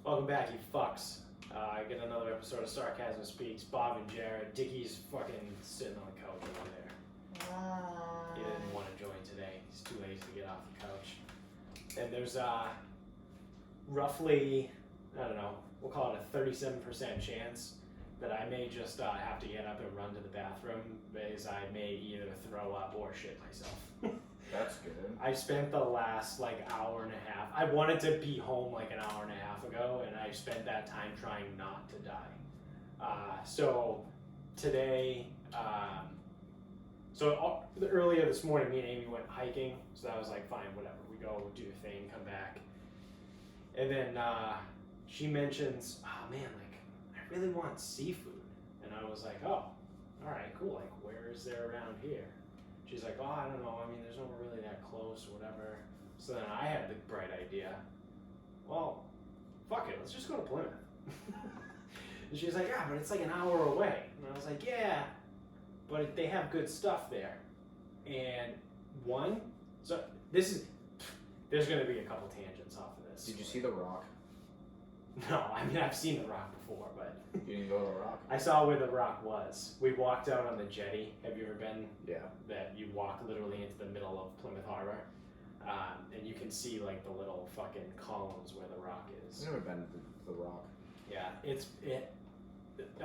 Welcome back, you fucks. I get another episode of Sarcasm Speaks. Bob and Jared. Dickie's fucking sitting on the couch over there. He didn't want to join today. He's too lazy to get off the couch. And there's roughly, I don't know, we'll call it a 37% chance that I may just have to get up and run to the bathroom because I may either throw up or shit myself. That's good. I spent the last hour and a half. I wanted to be home like an hour and a half ago, and I spent that time trying not to die. So today, earlier this morning, me and Amy went hiking. So that was like, fine, whatever. We go, do the thing, come back, and then she mentions, "Oh man, I really want seafood," and I was like, "Oh, all right, cool. Like, where is there around here?" She's like, "Oh, I don't know. I mean, there's nowhere really that close or whatever." So then I had the bright idea. Well, fuck it. Let's just go to Plymouth. And she's like, "Yeah, but it's like an hour away." And I was like, "Yeah, but they have good stuff there." And there's going to be a couple tangents off of this. Did you see The Rock? No, I mean, I've seen The Rock before, but... You didn't go to The Rock? I saw where The Rock was. We walked out on the jetty. Have you ever been? Yeah. That you walk literally into the middle of Plymouth Harbor, and you can see like the little fucking columns where The Rock is. I've never been to The Rock. Yeah,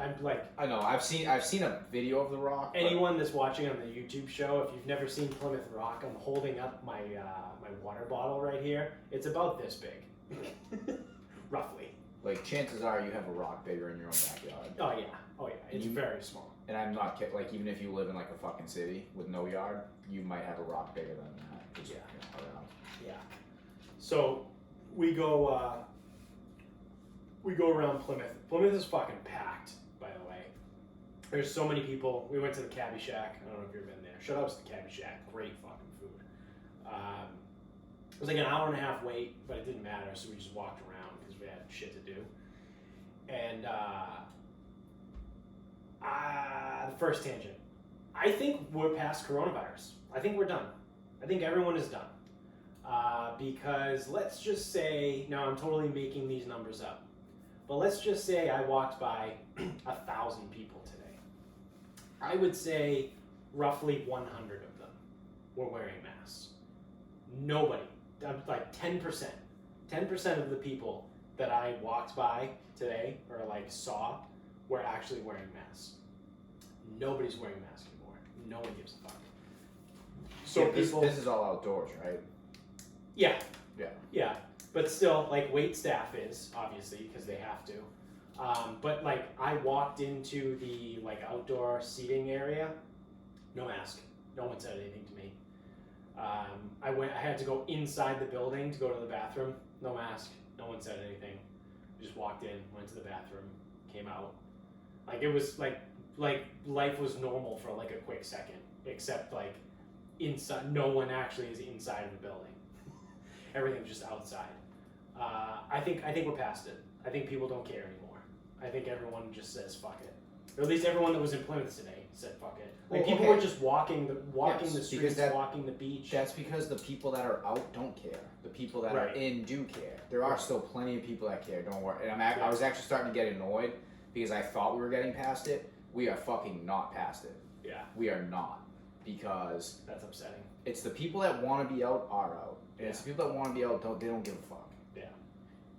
I'm like... I know, I've seen a video of The Rock. Anyone that's watching on the YouTube show, if you've never seen Plymouth Rock, I'm holding up my my water bottle right here. It's about this big. Roughly. Like, chances are you have a rock bigger in your own backyard. Oh yeah, it's very small. And I'm not kidding, like, even if you live in like a fucking city with no yard, you might have a rock bigger than that. Just, Yeah. Around. Yeah. So we go around Plymouth. Plymouth is fucking packed, by the way. There's so many people. We went to the Cabbie Shack. I don't know if you've been there. Shout out to the Cabbie Shack. Great fucking food. It was like an hour and a half wait, but it didn't matter, so we just walked around because we had shit to do. And the first tangent. I think we're past coronavirus. I think we're done. I think everyone is done. Because let's just say, now I'm totally making these numbers up, but let's just say I walked by 1,000 people today. I would say roughly 100 of them were wearing masks. Nobody, like 10%. 10% of the people that I walked by today or saw were actually wearing masks. Nobody's wearing masks anymore. No one gives a fuck. So yeah, people, this is all outdoors, right? Yeah. Yeah. Yeah. But still, wait staff is, obviously, because they have to. But I walked into the outdoor seating area, no mask. No one said anything to me. I had to go inside the building to go to the bathroom, no mask. No one said anything. I just walked in, went to the bathroom, came out. It was like life was normal for a quick second, except inside. No one actually is inside of the building. Everything's just outside. I think we're past it. I think people don't care anymore. I think everyone just says fuck it. Or at least everyone that was in Plymouth today said fuck it. People were just walking the streets, walking the beach. That's because the people that are out don't care. The people that are in do care. There are still plenty of people that care. Don't worry. And I was actually starting to get annoyed because I thought we were getting past it. We are fucking not past it. Yeah. We are not, because that's upsetting. It's the people that want to be out are out. And it's the people that want to be out they don't give a fuck. Yeah.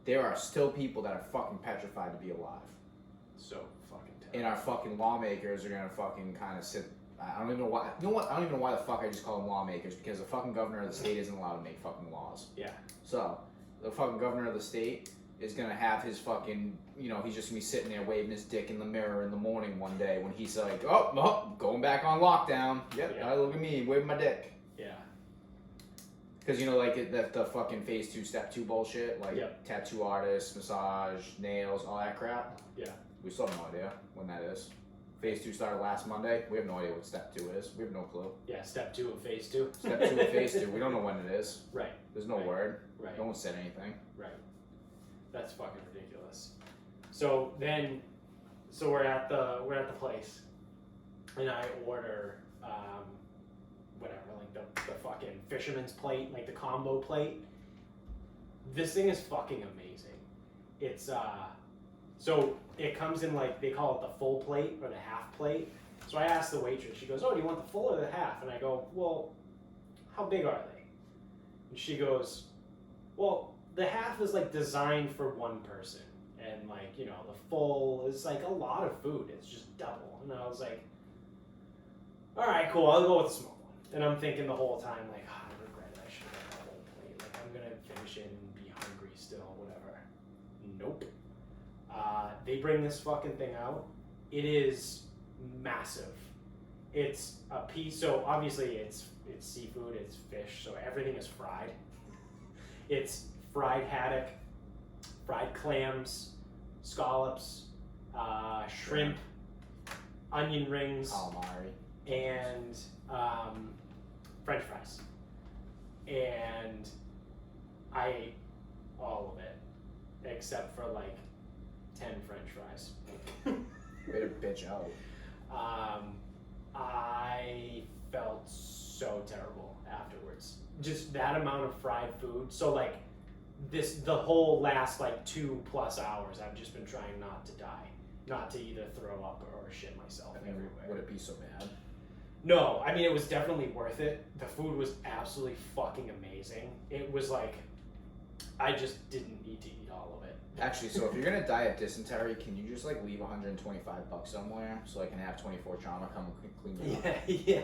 There are still people that are fucking petrified to be alive. So fucking terrible. And our fucking lawmakers are gonna fucking kind of sit. I don't even know why. You know what? I don't even know why the fuck I just call them lawmakers, because the fucking governor of the state isn't allowed to make fucking laws. Yeah. So the fucking governor of the state is gonna have his fucking, he's just gonna be sitting there waving his dick in the mirror in the morning one day when he's like, oh, going back on lockdown. Yep. Yeah. Look at me waving my dick. Yeah. Because the fucking phase 2, step 2 bullshit, tattoo artists, massage, nails, all that crap. Yeah. We still have no idea when that is. Phase 2 started last Monday. We have no idea what step 2 is. We have no clue. Yeah, step 2 of phase 2. Step 2 of phase 2. We don't know when it is. Right. There's no word. Right. No one said anything. Right. That's fucking ridiculous. So we're at the place, and I order whatever, the fucking fisherman's plate, the combo plate. This thing is fucking amazing. It's so it comes in like they call it the full plate or the half plate. So I asked the waitress. She goes, "Oh, do you want the full or the half?" And I go, "Well, how big are they?" And she goes, "Well, the half is like designed for one person, and like the full is like a lot of food. It's just double." And I was like, "All right, cool. I'll go with the small one." And I'm thinking the whole time like, "Oh, I regret it. I should have got the whole plate. Like I'm gonna finish it and be hungry still, whatever." Nope. They bring this fucking thing out. It is massive. It's a piece. So obviously it's seafood. It's fish. So everything is fried. It's fried haddock, fried clams, scallops, shrimp, onion rings, calamari, and French fries. And I ate all of it except for like 10 French fries. Way to bitch out. I felt so terrible afterwards. Just that amount of fried food. So like the whole last like 2+ hours, I've just been trying not to die, not to either throw up or shit myself everywhere. Would it be so bad? No, I mean it was definitely worth it. The food was absolutely fucking amazing. It was like I just didn't need to eat all of it. Actually, so if you're gonna die of dysentery, can you just like leave $125 somewhere so I can have 24 trauma come clean me up? Yeah.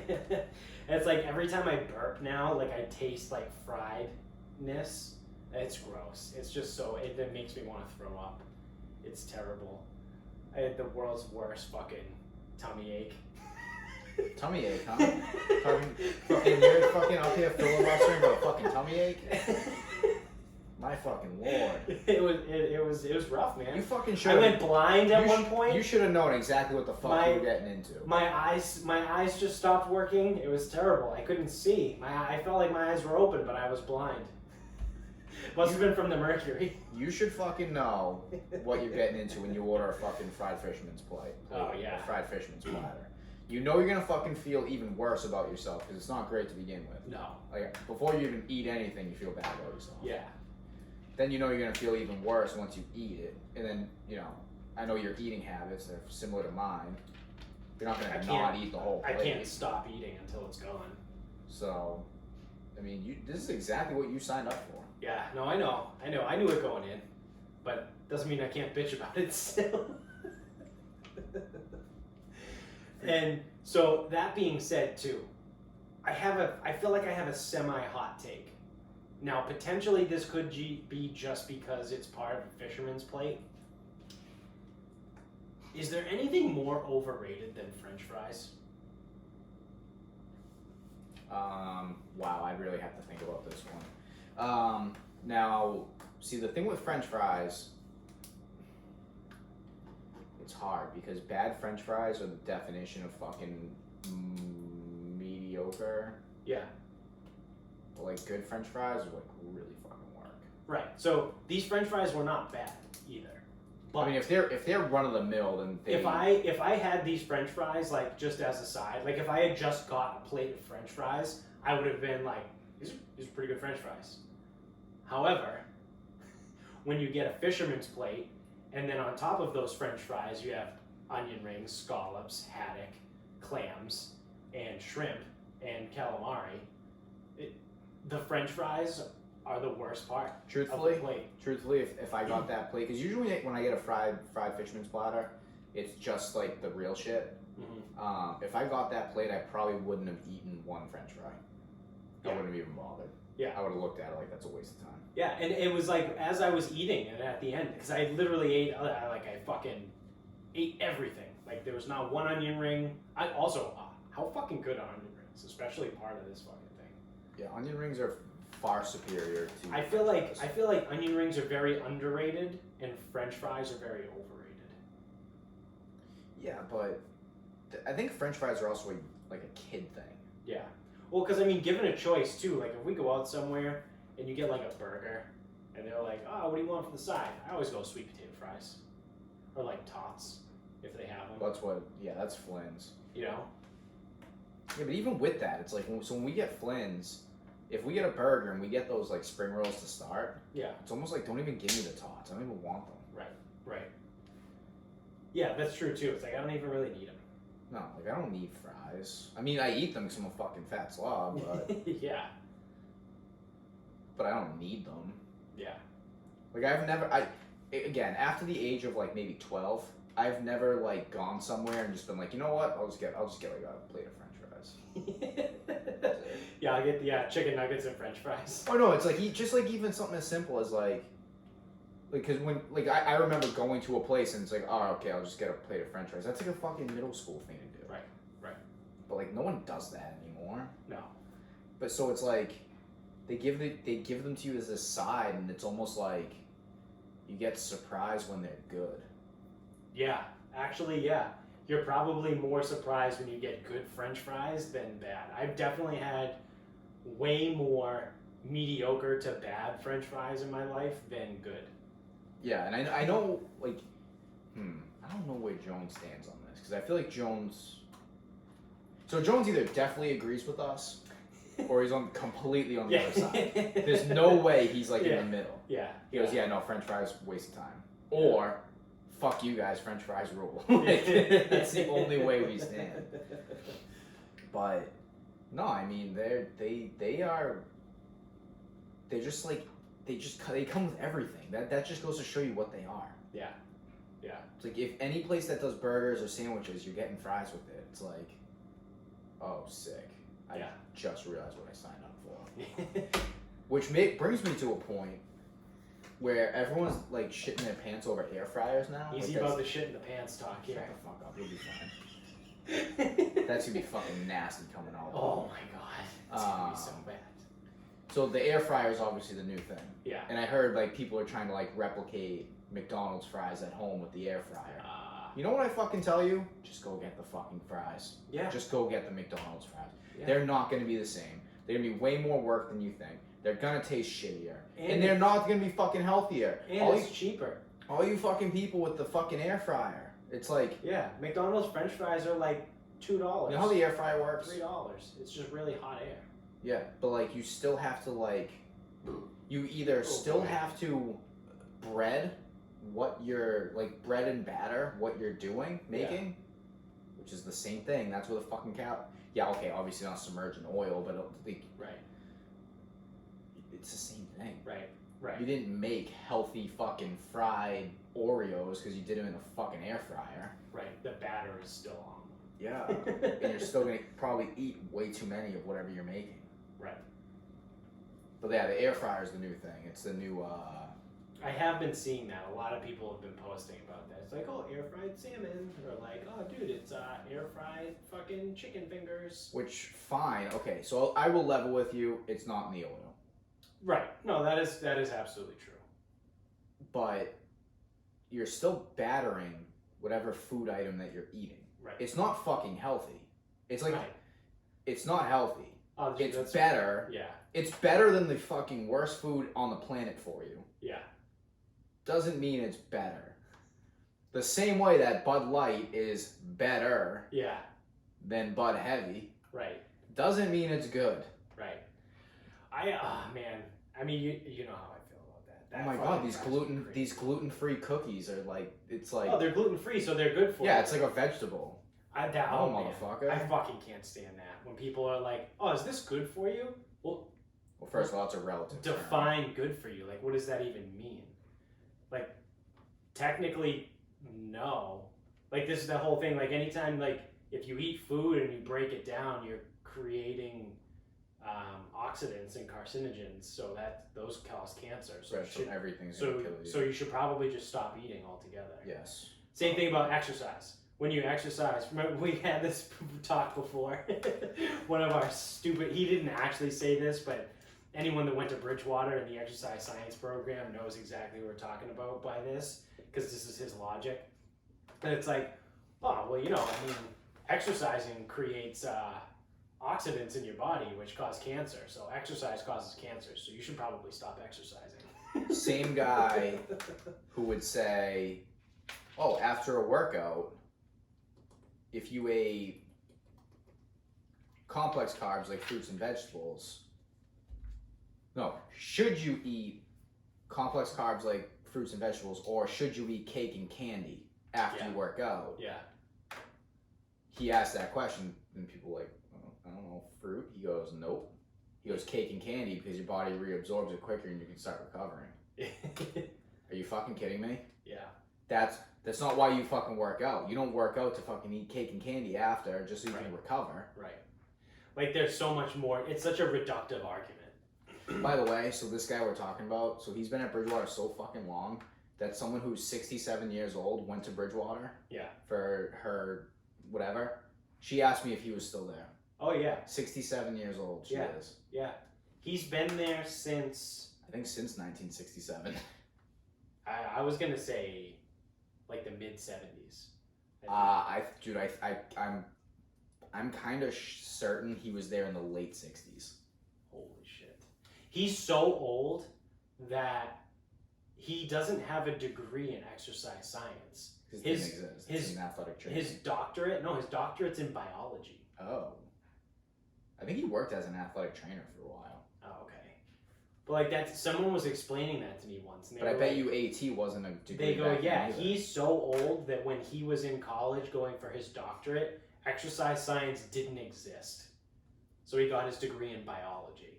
It's like every time I burp now, like I taste like friedness. It's gross. It's just so it makes me want to throw up. It's terrible. I had the world's worst fucking tummy ache. Tummy ache, huh? You're fucking up here filibustering about a fucking tummy ache? My fucking lord. It was rough, man. You fucking should. I went blind at one point. You should have known exactly what the fuck you were getting into. My eyes just stopped working. It was terrible. I couldn't see. I felt like my eyes were open, but I was blind. Must have been from the mercury. You should fucking know what you're getting into when you order a fucking fried fisherman's plate. Oh yeah. A fried fisherman's platter. You know you're gonna fucking feel even worse about yourself because it's not great to begin with. No. Like before you even eat anything, you feel bad about yourself. Yeah. Then you know you're gonna feel even worse once you eat it, and then I know your eating habits are similar to mine. You're not gonna not eat the whole plate. I can't stop eating until it's gone. So, I mean, this is exactly what you signed up for. Yeah, no, I know. I knew it going in, but doesn't mean I can't bitch about it still. And so that being said, too, I feel like I have a semi-hot take. Now, potentially this could be just because it's part of a fisherman's plate. Is there anything more overrated than French fries? Wow, I'd really have to think about this one. Now, see, the thing with French fries, it's hard because bad French fries are the definition of fucking mediocre. Yeah. But like good French fries are like really fucking work. Right. So these French fries were not bad either. But I mean, if they're run of the mill, then if I had these French fries like just as a side, like if I had just got a plate of French fries, I would have been like, these are pretty good French fries. However, when you get a fisherman's plate, and then on top of those French fries, you have onion rings, scallops, haddock, clams, and shrimp, and calamari. The French fries are the worst part of the plate. Truthfully, if I got that plate, because usually when I get a fried fisherman's platter, it's just like the real shit. Mm-hmm. If I got that plate, I probably wouldn't have eaten one French fry. I wouldn't have even bothered. Yeah, I would have looked at it like that's a waste of time. Yeah, and it was like as I was eating and at the end, because I literally ate I fucking ate everything. Like there was not one onion ring. I also how fucking good are onion rings, especially part of this fucking thing. Yeah, onion rings are far superior to. I feel like onion rings are very underrated and French fries are very overrated. Yeah, but I think French fries are also like a kid thing. Yeah. Well, because I mean, given a choice too, like if we go out somewhere and you get like a burger and they're like, oh, what do you want for the side? I always go sweet potato fries. Or like tots, if they have them. That's Flynn's. You know? Yeah, but even with that, it's like, when we get Flynn's, if we get a burger and we get those like spring rolls to start, Yeah. it's almost like don't even give me the tots. I don't even want them. Right. Yeah, that's true too. It's like I don't even really need them. No, like I don't need fries. I mean, I eat them because I'm a fucking fat slob, but Yeah. but I don't need them. Yeah. Like again, after the age of like maybe 12, I've never like gone somewhere and just been like, you know what? I'll just get like a plate of French fries. Yeah, I'll get the chicken nuggets and French fries. Oh no, it's like just like even something as simple as like because when like I remember going to a place and it's like, oh okay, I'll just get a plate of French fries. That's like a fucking middle school thing to do. Right. But like no one does that anymore. No. But so it's like they give them to you as a side, and it's almost like you get surprised when they're good. Yeah, actually, yeah. You're probably more surprised when you get good French fries than bad. I've definitely had way more mediocre to bad French fries in my life than good. Yeah, and I know like I don't know where Jones stands on this because I feel like Jones either definitely agrees with us or he's completely on the other side. There's no way he's like in the middle. Yeah. He goes, yeah, no, French fries, waste of time. Or, fuck you guys, French fries rule. Like, that's the only way we stand. But, no, I mean, they just like, they come with everything. That just goes to show you what they are. Yeah. It's like, if any place that does burgers or sandwiches, you're getting fries with it. It's like, oh, sick. I just realized what I signed up for. Which brings me to a point where everyone's like shitting their pants over air fryers now. Easy like, about the shit in the pants talk here. Shut the fuck up, you'll be fine. That's gonna be fucking nasty coming out. Oh my god. It's gonna be so bad. So the air fryer is obviously the new thing. Yeah. And I heard like people are trying to like replicate McDonald's fries at home with the air fryer. You know what I fucking tell you? Just go get the fucking fries. Yeah. Just go get the McDonald's fries. Yeah. They're not going to be the same. They're going to be way more work than you think. They're going to taste shittier. And they're not going to be fucking healthier. And it's cheaper. All you fucking people with the fucking air fryer. It's like... Yeah. McDonald's French fries are like $2. You know how the air fryer works? $3. It's just really hot air. Yeah. But like you still have to like... You either have to bread what you're... Like bread and batter what you're making. Which is the same thing. That's where the fucking cow... Yeah, okay, obviously not submerged in oil, but right. It's the same thing. Right. You didn't make healthy fucking fried Oreos because you did them in a fucking air fryer. Right. The batter is still on. Yeah. And you're still going to probably eat way too many of whatever you're making. Right. But yeah, the air fryer is the new thing. It's the new... I have been seeing that. A lot of people have been posting about that. It's like, oh, air fried salmon. Or like, oh, dude, it's air fried fucking chicken fingers. Which, fine. Okay, so I will level with you. It's not in the oil. Right. No, that is absolutely true. But you're still battering whatever food item that you're eating. Right. It's not fucking healthy. It's like, it's not healthy. Oh, dude, it's better. Yeah. It's better than the fucking worst food on the planet for you. Yeah. Doesn't mean it's better. The same way that Bud Light is better than Bud Heavy. Right. Doesn't mean it's good. Right. Man. I mean, you know how I feel about that. Oh my god, these gluten-free cookies are like, it's like... Oh, they're gluten-free, so they're good for you. Yeah, it's like a vegetable. Motherfucker. I fucking can't stand that. When people are like, oh, is this good for you? Well, first of all, it's a relative define good for you. Like, what does that even mean? Like, technically, no. Like, this is the whole thing. Like, anytime, like, if you eat food and you break it down, you're creating oxidants and carcinogens, so that those cause cancer. So everything's gonna kill you. So you should probably just stop eating altogether. Yes. Same thing about exercise. When you exercise, remember we had this talk before. One of our he didn't actually say this, but anyone that went to Bridgewater in the exercise science program knows exactly what we're talking about by this, because this is his logic. And it's like, oh, well, I mean, exercising creates oxidants in your body, which cause cancer. So exercise causes cancer, so you should probably stop exercising. Same guy who would say, oh, after a workout, if you ate complex carbs like fruits and vegetables, No. Should you eat complex carbs like fruits and vegetables, or should you eat cake and candy after you work out? Yeah. He asked that question, and people were like, oh, I don't know, fruit? He goes, nope. He goes, cake and candy, because your body reabsorbs it quicker and you can start recovering. Are you fucking kidding me? Yeah. That's not why you fucking work out. You don't work out to fucking eat cake and candy after just so you can recover. Right. Like, there's so much more. It's such a reductive argument. By the way, so this guy we're talking about, so he's been at Bridgewater so fucking long that someone who's 67 years old went to Bridgewater for her whatever. She asked me if he was still there. Oh, yeah. 67 years old, she is. Yeah. He's been there since... I think since 1967. I was going to say, like, the mid-70s. I'm kind of certain he was there in the late 60s. Holy shit. He's so old that he doesn't have a degree in exercise science. His didn't exist. It's an athletic training. His doctorate's in biology. Oh. I think he worked as an athletic trainer for a while. Oh, okay. But like someone was explaining that to me once. And but I bet you AT wasn't a degree. They go, yeah, he's so old that when he was in college going for his doctorate, exercise science didn't exist. So he got his degree in biology.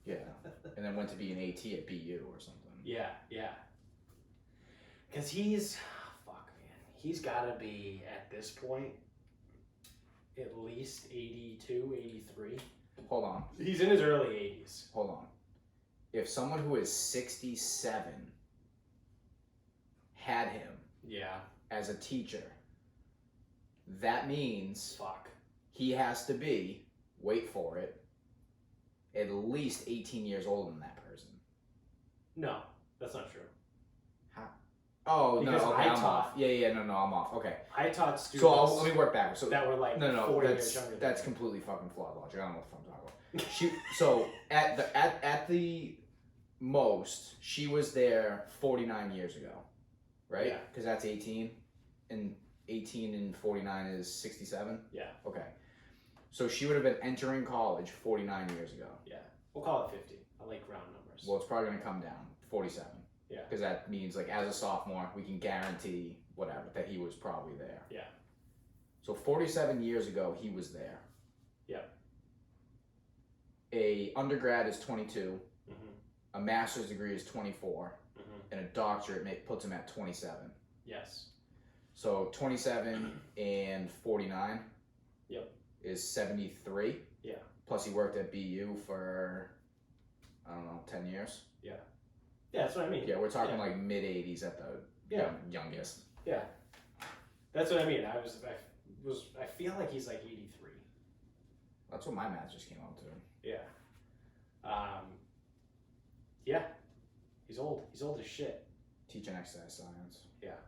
Yeah. And then went to be an AT at BU or something. Yeah. Because he's got to be, at this point, at least 82, 83. Hold on. He's in his early 80s. Hold on. If someone who is 67 had him as a teacher, that means he has to be, wait for it, at least 18 years older than that person. No, that's not true. Oh, because no, okay, I'm off. Yeah, no, I'm off. Okay. I taught students let me work backwards. So, that were like 4 years younger than that's completely fucking flawed logic. I don't know what the fuck I'm talking about. So at the most, she was there 49 years ago, right? Yeah. Because that's 18, and 18 and 49 is 67? Yeah. Okay. So she would have been entering college 49 years ago. Yeah. We'll call it 50. I like round numbers. Well, it's probably going to come down, 47. Yeah. Because that means, like, as a sophomore, we can guarantee whatever, that he was probably there. Yeah. So 47 years ago, he was there. Yeah. A undergrad is 22. Mm-hmm. A master's degree is 24. Mm-hmm. And a doctorate puts him at 27. Yes. So 27 and 49 is 73. Yeah. Plus he worked at BU for, I don't know, 10 years. Yeah. Yeah, that's what I mean. Yeah, we're talking like mid 80s at the youngest. Yeah. That's what I mean. I feel like he's like 83. That's what my math just came out to. Yeah. Yeah. He's old. He's old as shit. Teaching exercise science. Yeah.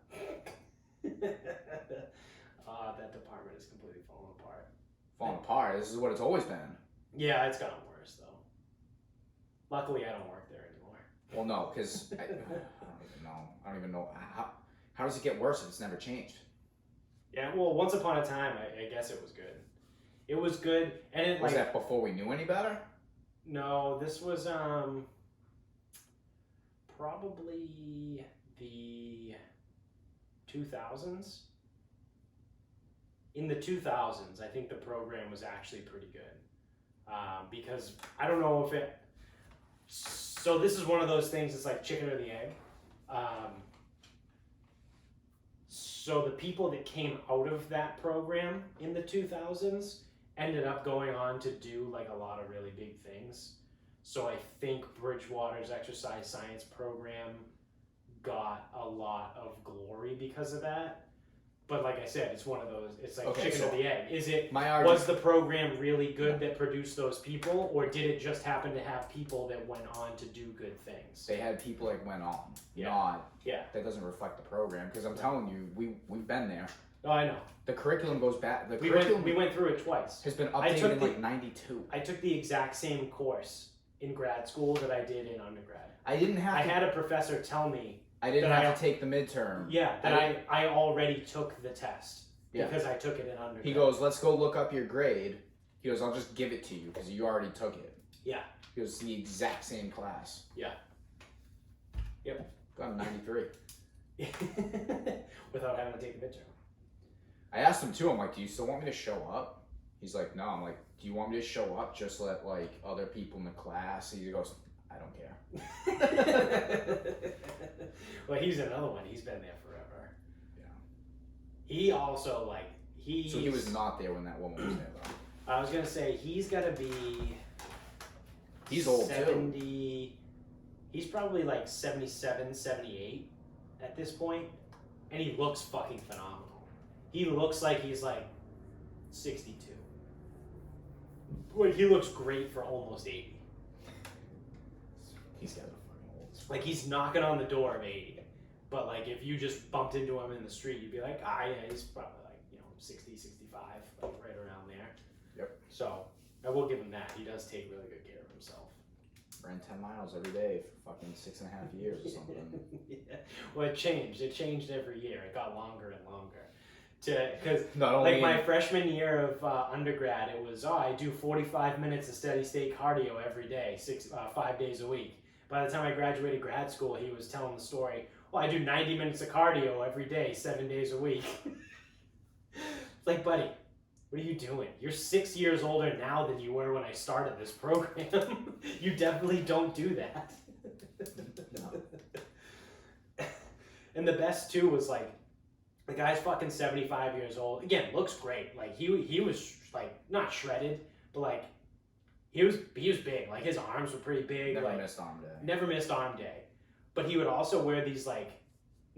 That department is completely falling apart. Falling apart? This is what it's always been. Yeah, it's gotten worse though. Luckily, I don't work there anymore. Well, no, because I don't even know. How does it get worse if it's never changed? Yeah, well, once upon a time, I guess it was good. It was good, and it was that before we knew any better? No, this was probably the 2000s. In the 2000s, I think the program was actually pretty good because I don't know if it. So this is one of those things. It's like chicken or the egg. So the people that came out of that program in the 2000s ended up going on to do like a lot of really big things. So I think Bridgewater's exercise science program got a lot of glory because of that. But like I said, it's one of those, it's like chicken or the egg. Was the program really good that produced those people, or did it just happen to have people that went on to do good things? They had people that went on, that doesn't reflect the program, because I'm telling you, we've been there. Oh, I know. The curriculum goes back, we went through it twice. Has been updated in like 92. I took the exact same course in grad school that I did in undergrad. I had a professor tell me I didn't have to take the midterm. Yeah, I already took the test because I took it in undergrad. He goes, let's go look up your grade. He goes, I'll just give it to you because you already took it. Yeah. He He was the exact same class. Yeah. Yep. Got a 93. Without having to take a midterm. I asked him too. I'm like, do you still want me to show up? He's like, no. I'm like, do you want me to show up just let like other people in the class? He goes, I don't care. Well, he's another one. He's been there forever. Yeah. He also like So he was not there when that woman was there though. I was gonna say he's gotta be. He's old 70, too. He's probably like 77, 78 at this point, and he looks fucking phenomenal. He looks like he's like 62. Like he looks great for almost 80. These guys are fucking old. Like he's knocking on the door of 80. But like if you just bumped into him in the street, you'd be like, yeah, he's probably like, 60, 65, like right around there. Yep. So I will give him that. He does take really good care of himself. Ran 10 miles every day for fucking 6.5 years or something. Yeah. Well, it changed. It changed every year. It got longer and longer. Because Not only like my freshman year of undergrad, it was I do 45 minutes of steady state cardio every day, 5 days a week. By the time I graduated grad school, he was telling the story. Well, I do 90 minutes of cardio every day, 7 days a week. It's like, buddy, what are you doing? You're 6 years older now than you were when I started this program. You definitely don't do that. No. And the best too was like, the guy's fucking 75 years old. Again, looks great. Like he was like not shredded, but like he was big. Like his arms were pretty big. Never like, missed arm day. Never missed arm day. But he would also wear these like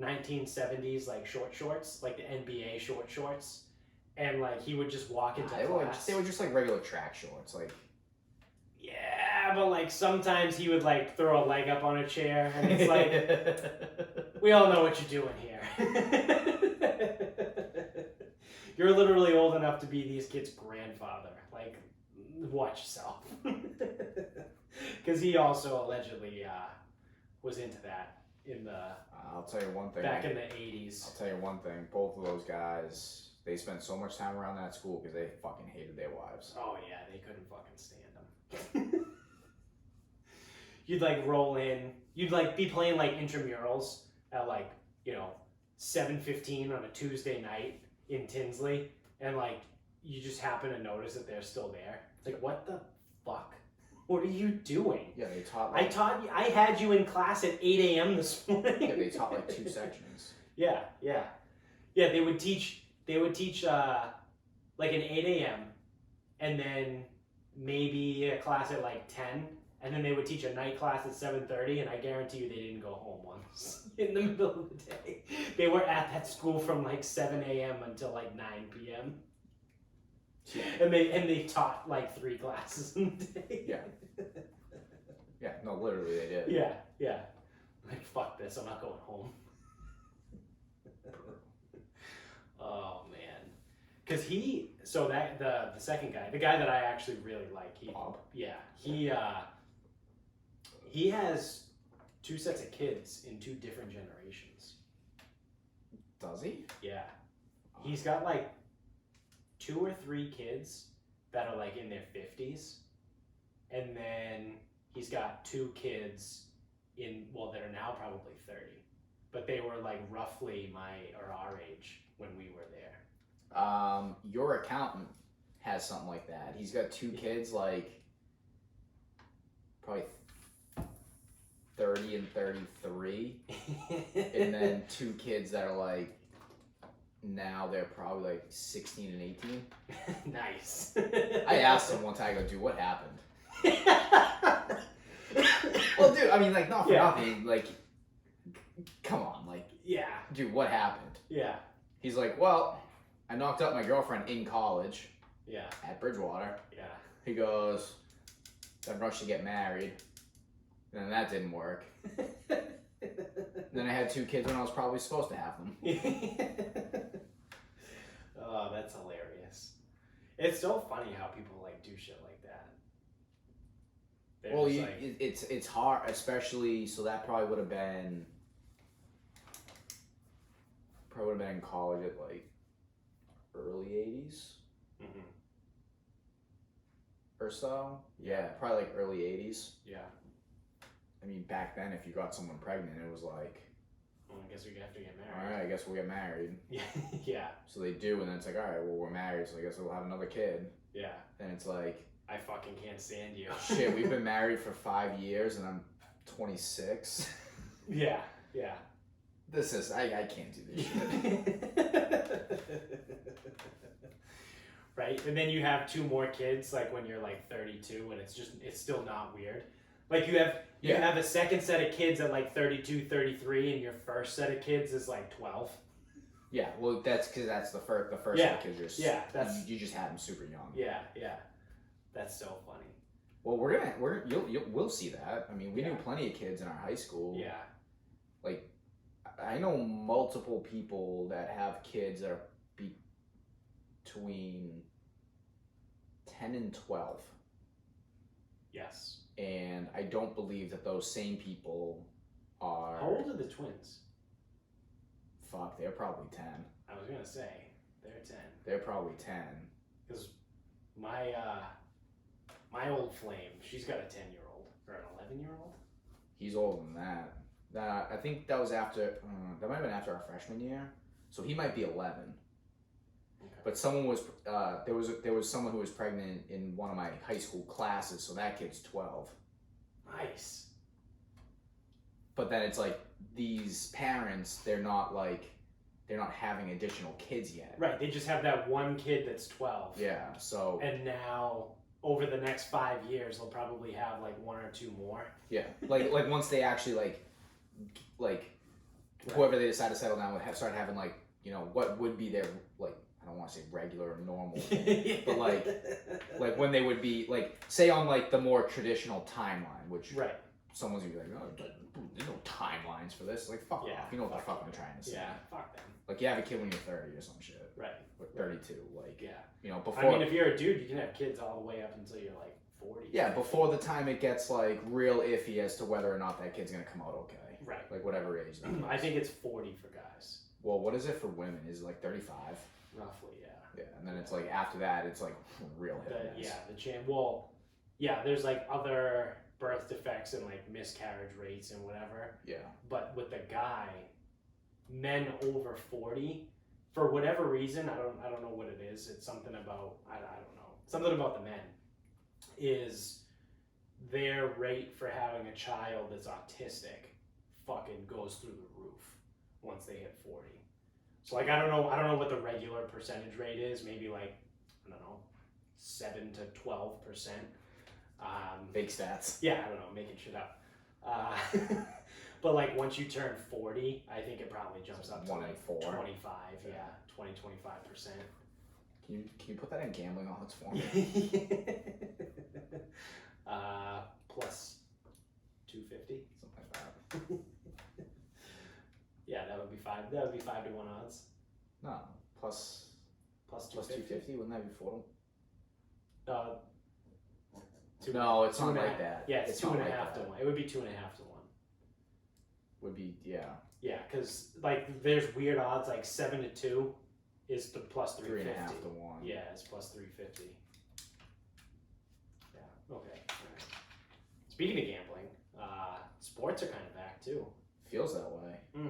1970s like short shorts, like the NBA short shorts. And like he would just walk into class. They were just like regular track shorts, like. Yeah, but like sometimes he would like throw a leg up on a chair, and it's like, we all know what you're doing here. You're literally old enough to be these kids' grandfather. Like, watch yourself. Because he also allegedly was into that in the. I'll tell you one thing. Back in the 80s. I'll tell you one thing. Both of those guys, they spent so much time around that school because they fucking hated their wives. Oh yeah, they couldn't fucking stand them. You'd like roll in. You'd like be playing like intramurals at like 7:15 on a Tuesday night in Tinsley, and like you just happen to notice that they're still there. It's like, what the fuck? What are you doing? Yeah, they taught. Like, I had you in class at 8 a.m. this morning. Yeah, they taught like 2 sections. Yeah. They would teach like an 8 a.m. and then maybe a class at like 10, and then they would teach a night class at 7:30, and I guarantee you they didn't go home once in the middle of the day. They were at that school from like 7 a.m. until like 9 p.m. Yeah. And they taught like 3 classes a day. Yeah. Yeah, no, literally they did. Yeah. Like, fuck this, I'm not going home. Oh man. Cause the second guy, the guy that I actually really like, Bob. Yeah. He has 2 sets of kids in 2 different generations. Does he? Yeah. He's got like 2 or 3 kids that are like in their 50s. And then he's got 2 kids that are now probably 30. But they were like roughly our age when we were there. Your accountant has something like that. He's got 2 kids, like probably 30 and 33, and then 2 kids that are like now they're probably like 16 and 18. Nice. I asked him one time, I go, dude, what happened? Well, dude, I mean, like, not for nothing, like, come on, like, yeah, dude, what happened? Yeah. He's like, well, I knocked up my girlfriend in college. Yeah. At Bridgewater. Yeah. He goes, I rushed to get married. And then that didn't work. Then I had 2 kids when I was probably supposed to have them. Oh, that's hilarious. It's so funny how people like do shit like that. They're Well, just it's hard, especially, so that probably would have been in college at like early 80s. Mm-hmm. Or worse though. Yeah, probably like early 80s. Yeah. I mean, back then, if you got someone pregnant, it was like, well, I guess we have to get all married. right, I guess we'll get married. Yeah. Yeah. So they do, and then it's like, all right, well, we're married, so I guess we'll have another kid. Yeah. Then it's like, I fucking can't stand you. shit, we've been married for 5 years, and I'm 26. Yeah. Yeah. This is, I can't do this shit. Right? And then you have 2 more kids, like when you're like 32, and it's still not weird. Like you have a second set of kids at like 32, 33, and your first set of kids is like 12. Yeah, well, that's because that's the first Yeah. set of kids. You just had them super young. Yeah, yeah. That's so funny. Well, we'll see that. I mean, we knew plenty of kids in our high school. Yeah. Like, I know multiple people that have kids that are between 10 and 12. Yes. And I don't believe that those same people are... How old are the twins? Fuck, they're probably 10. I was gonna say they're 10. They're probably 10. Because my old flame, she's got a 10-year-old or an 11-year-old. He's older than that. I think that was after. That might have been after our freshman year. So he might be 11. Okay. But someone was there was someone who was pregnant in one of my high school classes, so that kid's 12. Nice. But then it's like these parents, they're not having additional kids yet. Right, they just have that one kid that's 12. Yeah, so... And now, over the next 5 years, they'll probably have like 1 or 2 more. Yeah, like once they actually whoever they decide to settle down with start having like, you know, what would be their, like, I don't want to say regular or normal thing, but like when they would be, like, say on like the more traditional timeline, which... Right. Someone's gonna be like, oh, there's no timelines for this. Like, fuck off. You know what the fuck I'm trying to say. Yeah, fuck them. Like, you have a kid when you're 30 or some shit. Right. Or 32. Like, yeah. You know, before... I mean, if you're a dude, you can have kids all the way up until you're like 40. Yeah, before the time it gets, like, real iffy as to whether or not that kid's gonna come out okay. Right. Like, whatever age that is. I think it's 40 for guys. Well, what is it for women? Is it like 35? Roughly, yeah. Yeah, and then it's like, after that, it's like real hit. Well, yeah, there's like other birth defects and like miscarriage rates and whatever. Yeah. But with the guy, men over 40, for whatever reason, I don't know what it is. It's something about I don't know. Something about the men is their rate for having a child that's autistic fucking goes through the roof once they hit 40. So like I don't know what the regular percentage rate is, maybe like I don't know, 7 to 12%. Big stats. Yeah, I don't know, making shit up. But like once you turn 40, I think it probably jumps up to 1 in like 4. 25, yeah, 20-25%. Can you put that in gambling odds for me? Plus 250. Something like that. Yeah, that would be 5 to 1 odds. No, plus 250. Wouldn't that be 4? No, it's not like that. Yeah, it's 2.5 like to 1. It would be 2.5 to 1. Would be, yeah. Yeah, because like there's weird odds like 7 to 2 is the plus 350. 3.5 to 1. Yeah, it's plus 350. Yeah. Okay. All right. Speaking of gambling, sports are kind of back too. Feels that way.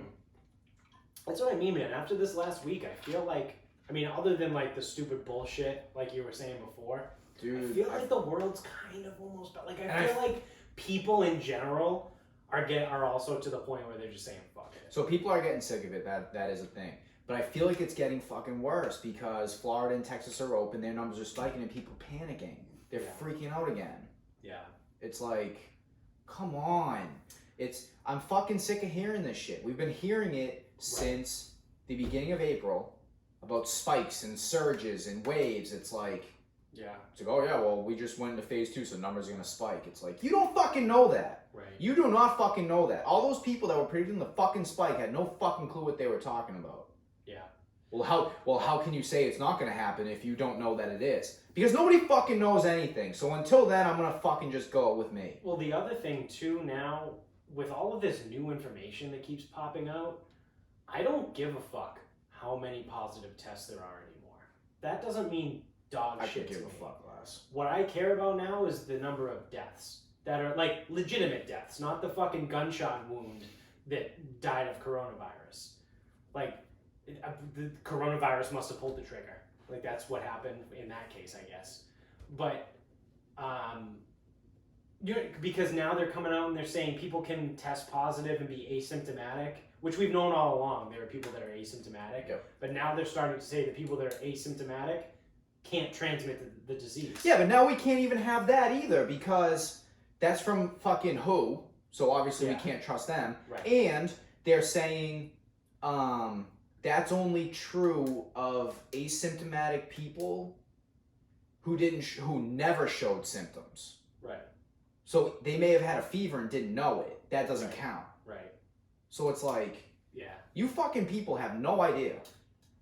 That's what I mean, man. After this last week, I feel like, I mean, other than like the stupid bullshit, like you were saying before, dude, I feel like the world's kind of almost like I feel like people in general are also to the point where they're just saying fuck it. So people are getting sick of it. That is a thing. But I feel like it's getting fucking worse because Florida and Texas are open. Their numbers are spiking and people panicking. They're freaking out again. Yeah. It's like, come on. I'm fucking sick of hearing this shit. We've been hearing it since the beginning of April about spikes and surges and waves. It's like, oh yeah, well, we just went into phase 2, so numbers are gonna spike. It's like, you don't fucking know that. Right. You do not fucking know that. All those people that were predicting the fucking spike had no fucking clue what they were talking about. Yeah. Well, how can you say it's not gonna happen if you don't know that it is? Because nobody fucking knows anything. So until then, I'm gonna fucking just go with me. Well, the other thing too now, with all of this new information that keeps popping out, I don't give a fuck how many positive tests there are anymore. That doesn't mean dog I shit could to give me. a fuck less. What I care about now is the number of deaths that are like legitimate deaths, not the fucking gunshot wound that died of coronavirus. Like, the coronavirus must have pulled the trigger. Like, that's what happened in that case, I guess. But, because now they're coming out and they're saying people can test positive and be asymptomatic, which we've known all along. There are people that are asymptomatic. Yep. But now they're starting to say that people that are asymptomatic can't transmit the disease. Yeah, but now we can't even have that either because that's from fucking WHO. So obviously we can't trust them. Right. And they're saying that's only true of asymptomatic people who never showed symptoms. Right. So they may have had a fever and didn't know it. That doesn't count. Right. So it's like, yeah, you fucking people have no idea.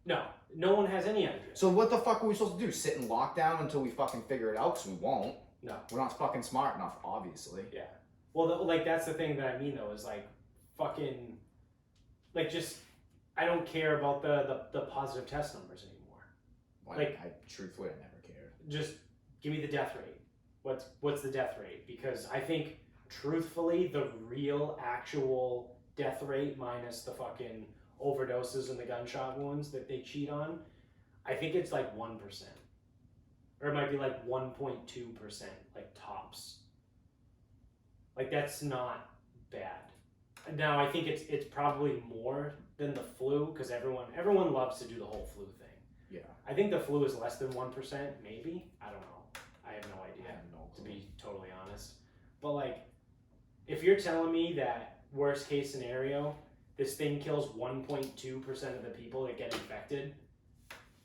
No one has any idea. So what the fuck are we supposed to do? Sit in lockdown until we fucking figure it out? Because we won't. No. We're not fucking smart enough, obviously. Yeah. Well, like, that's the thing that I mean, though, is like, fucking, like, just, I don't care about the positive test numbers anymore. Well, like, truthfully, I never cared. Just give me the death rate. What's the death rate? Because I think, truthfully, the real, actual death rate minus the fucking overdoses and the gunshot wounds that they cheat on, I think it's like 1%. Or it might be like 1.2%, like tops. Like, that's not bad. Now, I think it's probably more than the flu, because everyone loves to do the whole flu thing. Yeah. I think the flu is less than 1%, maybe. I don't know. I have no idea, to be totally honest. But, like, if you're telling me that worst case scenario, this thing kills 1.2% of the people that get infected,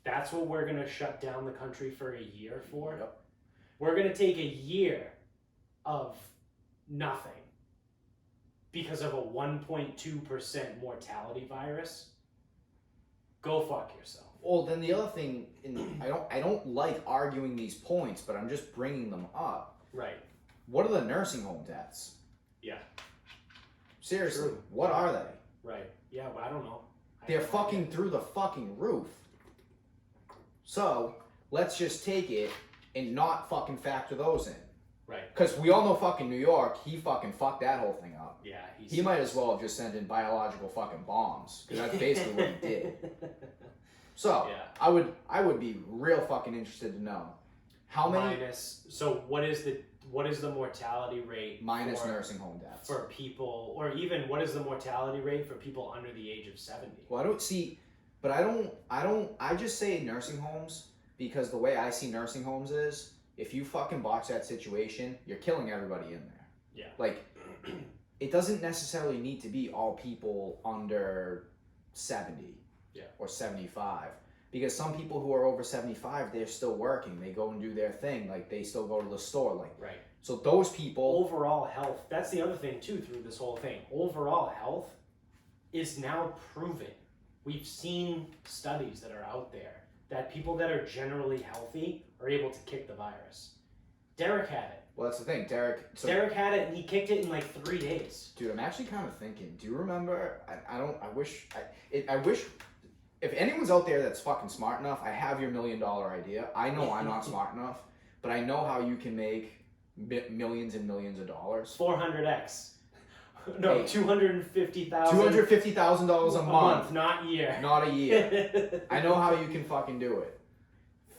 that's what we're going to shut down the country for a year for? Yep. We're going to take a year of nothing because of a 1.2% mortality virus? Go fuck yourself. Well, then the other thing, I don't like arguing these points, but I'm just bringing them up. Right. What are the nursing home deaths? Yeah. Seriously, True. what are they? Right. Yeah, well, I don't know. They're fucking through the fucking roof. So, let's just take it and not fucking factor those in. Right. Because we all know fucking New York, he fucking fucked that whole thing up. Yeah. He might as well have just sent in biological fucking bombs. Because that's basically what he did. So, yeah. I would be real fucking interested to know how many So what is the mortality rate minus for nursing home deaths for people, or even what is the mortality rate for people under the age of 70? Well, I just say nursing homes because the way I see nursing homes is if you fucking botch that situation, you're killing everybody in there. Yeah. Like, it doesn't necessarily need to be all people under 70 or 75. Because some people who are over 75, they're still working. They go and do their thing. Like, they still go to the store. Like, right. So those people... Overall health, that's the other thing, too, through this whole thing. Overall health is now proven. We've seen studies that are out there that people that are generally healthy are able to kick the virus. Derek had it. Well, that's the thing. Derek had it, and he kicked it in like 3 days. Dude, I'm actually kind of thinking, do you remember... I wish... If anyone's out there that's fucking smart enough, I have your $1 million idea. I know I'm not smart enough, but I know how you can make millions and millions of dollars. 400x. No, hey, $250,000. $250,000 a month. Not year. Not a year. I know how you can fucking do it.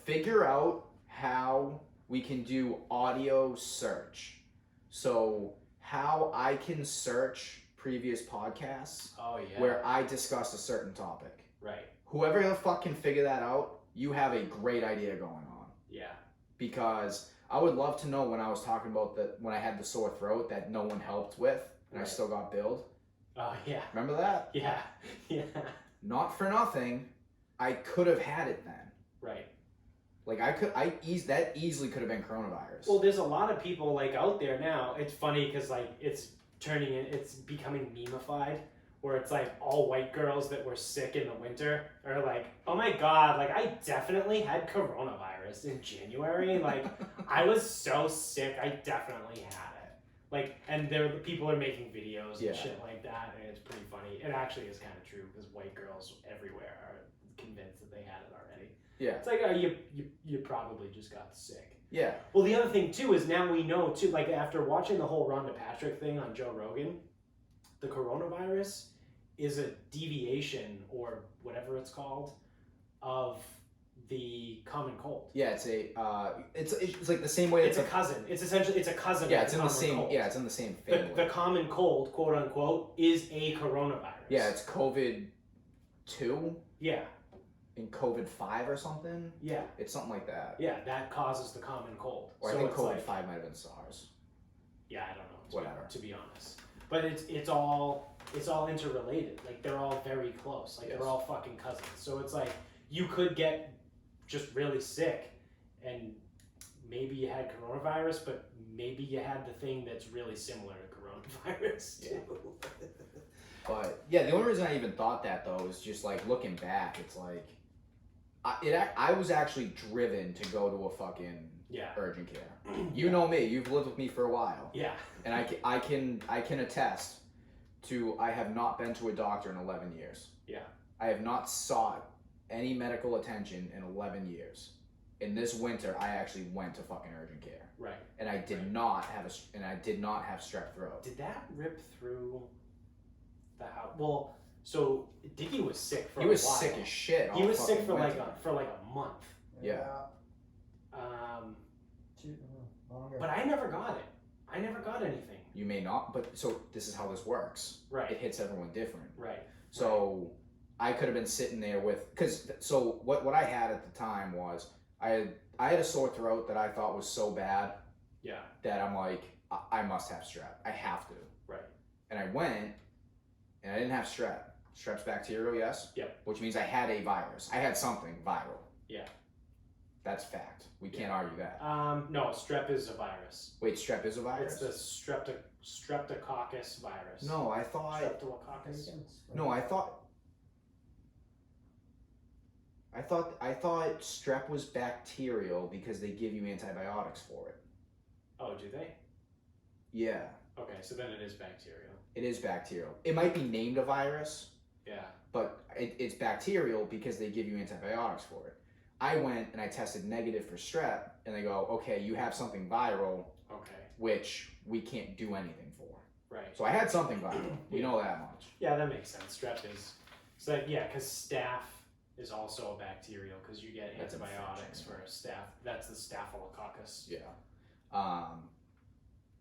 Figure out how we can do audio search. So how I can search previous podcasts where I discuss a certain topic. Right. Whoever the fuck can figure that out, you have a great idea going on. Yeah. Because I would love to know when I was talking about when I had the sore throat that no one helped with and I still got billed. Oh, yeah. Remember that? Yeah. Yeah. Not for nothing, I could have had it then. Right. Like that easily could have been coronavirus. Well, there's a lot of people like out there now. It's funny because like it's becoming meme-ified. Where it's like all white girls that were sick in the winter are like, oh my god, like I definitely had coronavirus in January. Like I was so sick, I definitely had it. Like, and people are making videos and shit like that, and it's pretty funny. It actually is kind of true because white girls everywhere are convinced that they had it already. Yeah. It's like, you probably just got sick. Yeah. Well, the other thing, too, is now we know, too, like, after watching the whole Rhonda Patrick thing on Joe Rogan, the coronavirus is a deviation, or whatever it's called, of the common cold. Yeah, it's like the same way It's a cousin. It's essentially, it's a cousin yeah, of it's the in the common same cold. yeah, it's in the same family. The common cold, quote unquote, is a coronavirus. Yeah, it's COVID-2 Yeah, and COVID-5 or something. yeah, It's something like that. yeah. That causes the common cold. Or So I think it's COVID-5 like, might have been SARS. yeah, I don't know. Whatever. To be honest, but it's all interrelated. Like they're all very close. Like Yes. they're all fucking cousins. So it's like you could get just really sick, and maybe you had coronavirus, but maybe you had the thing that's really similar to coronavirus too. But yeah, the only reason I even thought that though is just like looking back, it's like I was actually driven to go to a fucking Yeah. urgent care. You know me, you've lived with me for a while, Yeah. and I can attest to I have not been to a doctor in 11 years. Yeah. I have not sought any medical attention in 11 years. In this winter, I actually went to fucking urgent care, Right. and I did not have strep throat. Did that rip through the house? Well, so Dickie was sick for He a was while. sick as shit. He all was sick fucking for winter. like a month. Yeah. Longer. But I never got it. I never got anything. You may not, but so this is how this works. It Right. hits everyone different. Right. So I could have been sitting there so what I had at the time was I had a sore throat that I thought was so bad Yeah. that I'm like, I must have strep. I have to. Right. And I went, and I didn't have strep. Strep's bacterial, yes? Yep. Which means I had a virus. I had something viral. Yeah. That's fact. We can't argue that. No, strep is a virus. Wait, strep is a virus? It's the streptococcus virus. No, I thought... Streptococcus. No, I thought strep was bacterial because they give you antibiotics for it. Oh, do they? Yeah, Okay, so then it is bacterial. it is bacterial. It might be named a virus, Yeah. but it's bacterial because they give you antibiotics for it. I went and I tested negative for strep, and they go, okay, you have something viral, Okay. which we can't do anything for. Right. So I had something viral. We know that much. Yeah, that makes sense. Strep is. So that, yeah, because staph is also a bacterial because you get That's antibiotics infection, for staph. That's the staphylococcus. Yeah.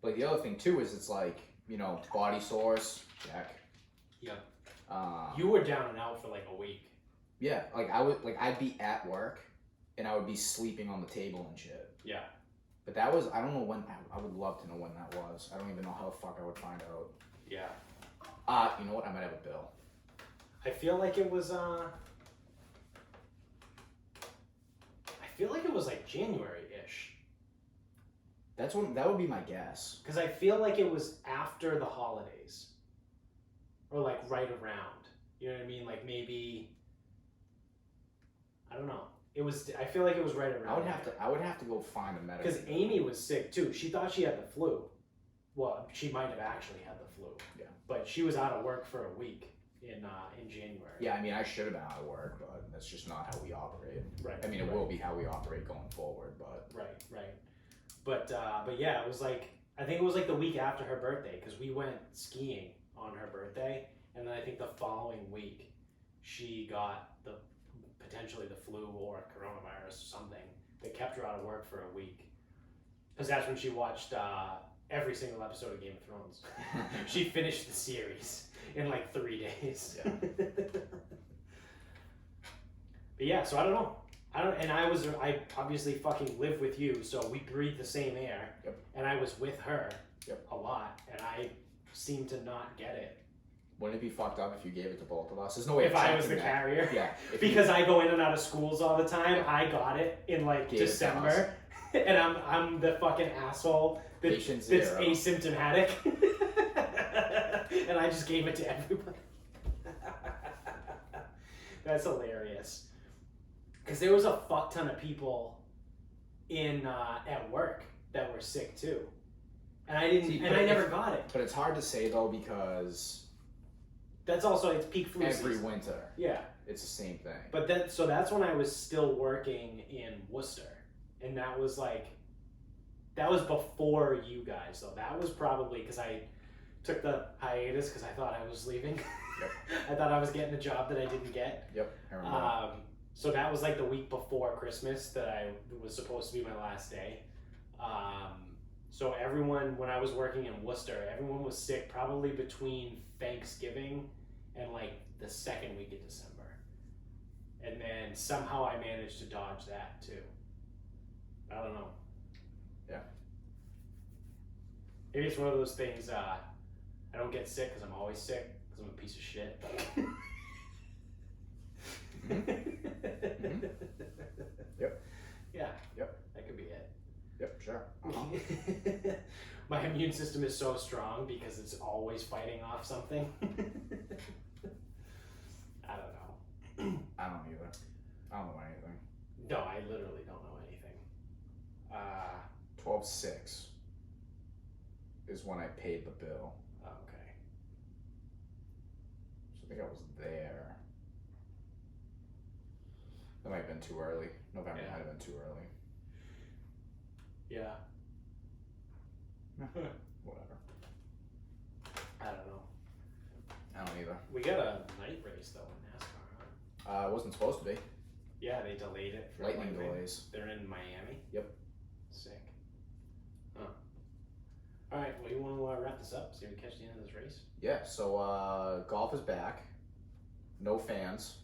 But the other thing too is it's like, body sores, check. Yep. You You were down and out for like a week. Yeah, I'd be at work and I would be sleeping on the table and shit. Yeah. But that was, I don't know when, I would love to know when that was. I don't even know how the fuck I would find out. Yeah. You know what? I might have a bill. I feel like it was like January-ish. That would be my guess. Because I feel like it was after the holidays. Or like right around. You know what I mean? Like maybe, I don't know. I feel like it was right around. I would have to go find a medical. Because Amy was sick too. She thought she had the flu. Well, she might have actually had the flu. Yeah. But she was out of work for a week in January. Yeah, I mean, I should have been out of work, but that's just not how we operate. Right. I mean, it right. will be how we operate going forward, but Right. But yeah, it was like, I think it was like the week after her birthday because we went skiing on her birthday, and then I think the following week she got potentially the flu or coronavirus or something that kept her out of work for a week. Because that's when she watched every single episode of Game of Thrones. She finished the series in like 3 days. Yeah. But yeah, so I don't know. I obviously fucking live with you, so we breathe the same air. Yep. And I was with her Yep. a lot, and I seem to not get it. wouldn't it be fucked up if you gave it to both of us? There's no way If of I was checking the that. carrier. Yeah. if Because I go in and out of schools all the time, Yeah. I got it in like Gave it to December, and I'm the fucking asshole Patient that's zero. asymptomatic, and I just gave it to everybody. That's hilarious. Because there was a fuck ton of people in at work that were sick too, and I didn't, See, and but I if- never got it. But it's hard to say though because That's also, it's peak flu every season. winter. Yeah. It's the same thing. But then, so that's when I was still working in Worcester. And that was before you guys, though. That was probably because I took the hiatus because I thought I was leaving. Yep. I thought I was getting a job that I didn't get. Yep, I remember. So that was like the week before Christmas that I was supposed to be my last day. So everyone, when I was working in Worcester, everyone was sick probably between Thanksgiving and like the second week of December. And then somehow I managed to dodge that too. I don't know. Yeah. Maybe it's one of those things, I don't get sick because I'm always sick because I'm a piece of shit. Mm-hmm. Yep. Yeah. Yep. That could be it. Yep, sure. Uh-huh. My immune system is so strong because it's always fighting off something. I don't know. I don't either. I don't know anything. No, I literally don't know anything. 12/6 is when I paid the bill. Okay. So I think I was there. That might have been too early. November Yeah. might have been too early. Yeah. Whatever. I don't know. I don't either. We got a night race though in NASCAR, huh? It wasn't supposed to be. Yeah, they delayed it for Lightning like, delays. They're in Miami. Yep. Sick. Huh. All right. Well, you want to wrap this up? See if we catch the end of this race. Yeah. So golf is back. No fans,